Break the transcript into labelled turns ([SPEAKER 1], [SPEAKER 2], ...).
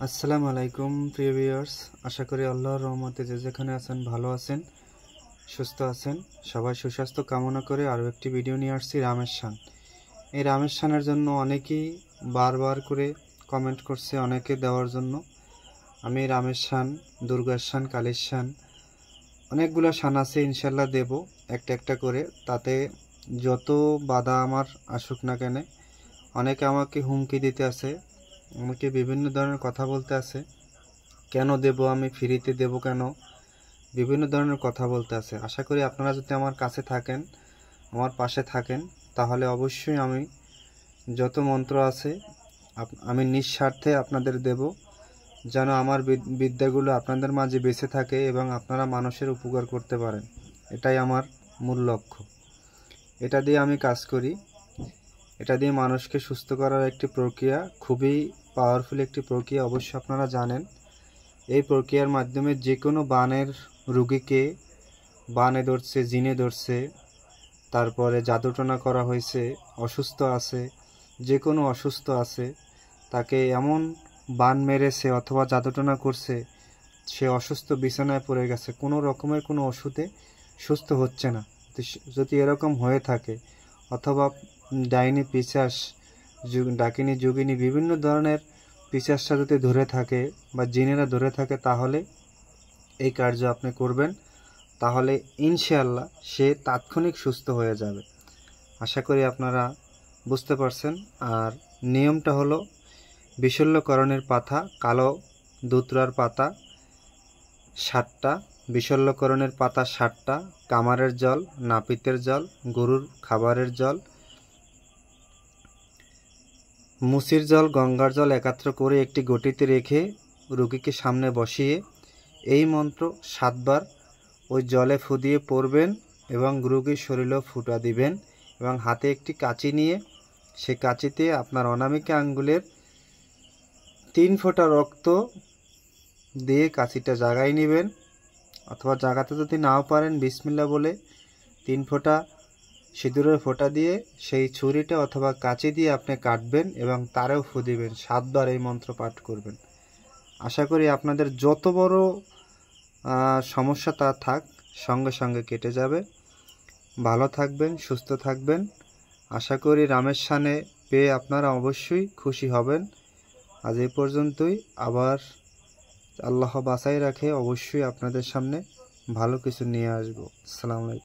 [SPEAKER 1] আসসালামু আলাইকুম প্রিয় ভিউয়ার্স, আশা করি আল্লাহর রহমতে যে যেখানে আছেন ভালো আছেন, সুস্থ আছেন। সবাই সুস্বাস্থ্য কামনা করে আরও একটি ভিডিও নিয়ে আসছি রামের শান। এই রামের শানের জন্য অনেকেই বারবার করে কমেন্ট করছে, অনেকে দেওয়ার জন্য। আমি রামের শান, দুর্গার শান, কালীর শান, অনেকগুলো শান আছে, ইনশাল্লাহ দেব একটা একটা করে। তাতে যত বাধা আমার আসুক না কেন, অনেকে আমাকে হুমকি দিতে আছে, আমাকে বিভিন্ন ধরনের কথা বলতে আছে, কেন দেব, আমি ফ্রিতে দেব কেন, বিভিন্ন ধরনের কথা বলতে আছে। আশা করি আপনারা যদি আমার কাছে থাকেন, আমার পাশে থাকেন, তাহলে অবশ্যই আমি যত মন্ত্র আছে আমি নিঃস্বার্থে আপনাদের দেব, যেন আমার বিদ্যাগুলো আপনাদের মাঝে বেঁচে থাকে এবং আপনারা মানুষের উপকার করতে পারেন। এটাই আমার মূল লক্ষ্য। এটা দিয়ে আমি কাজ করি। এটা দিয়ে মানুষকে সুস্থ করার একটি প্রক্রিয়া, খুবই পাওয়ারফুল একটি প্রক্রিয়া, অবশ্যই আপনারা জানেন। এই প্রক্রিয়ার মাধ্যমে যে কোনো বানের রুগীকে, বানে ধরছে, জিনে ধরছে, তারপরে জাদুটনা করা হয়েছে, অসুস্থ আছে, যে কোনো অসুস্থ আছে, তাকে এমন বান মেরেছে অথবা জাদুটনা করছে, সে অসুস্থ বিছানায় পড়ে গেছে, কোনো রকমের কোনো ওষুধে সুস্থ হচ্ছে না। যদি এরকম হয়ে থাকে, অথবা ডাইনি পিশাচ, ডাকিনী যোগিনী, বিভিন্ন ধরনের পিশাচরা যদি ধরে থাকে বা জিনেরা ধরে থাকে, তাহলে এই কার্য আপনি করবেন, তাহলে ইনশাআল্লাহ সে তাৎক্ষণিক সুস্থ হয়ে যাবে। আশা করি আপনারা বুঝতে পারছেন। আর নিয়মটা হলো, বিশল্যকরণের পাতা, কালো দুতরার পাতা 7টা, বিশল্যকরণের পাতা 7টা, কামারের জল, নাপিতের জল, গরুর খাবারের জল, মুসির জল, গঙ্গার জল একত্র করে একটি গটিতে রেখে রোগীকে সামনে বসিয়ে এই মন্ত্র 7 বার ওই জলে ফু দিয়ে পড়বেন এবং রোগীর শরীরেও ফুটা দিবেন। এবং হাতে একটি কাঁচি নিয়ে সেই কাঁচিতে আপনার অনামিকা আঙ্গুলের 3 ফোঁটা রক্ত দিয়ে কাঁচিটা জাগায় নেবেন, অথবা জাগাতে যদি নাও পারেন বিসমিল্লাহ বলে 3 ফোঁটা সিঁদুরের ফোঁটা দিয়ে সেই ছুরিটা অথবা কাঁচি দিয়ে আপনি কাটবেন এবং তারেও ফু দিবেন। 7 বার এই মন্ত্র পাঠ করবেন। আশা করি আপনাদের যত বড় সমস্যা তা থাক, সঙ্গে সঙ্গে কেটে যাবে। ভালো থাকবেন, সুস্থ থাকবেন। আশা করি রামের শানে পেয়ে আপনারা অবশ্যই খুশি হবেন। আজ এই পর্যন্তই। আবার আল্লাহ বাঁচাই রাখে অবশ্যই আপনাদের সামনে ভালো কিছু নিয়ে আসবো। আসসালামু আলাইকুম।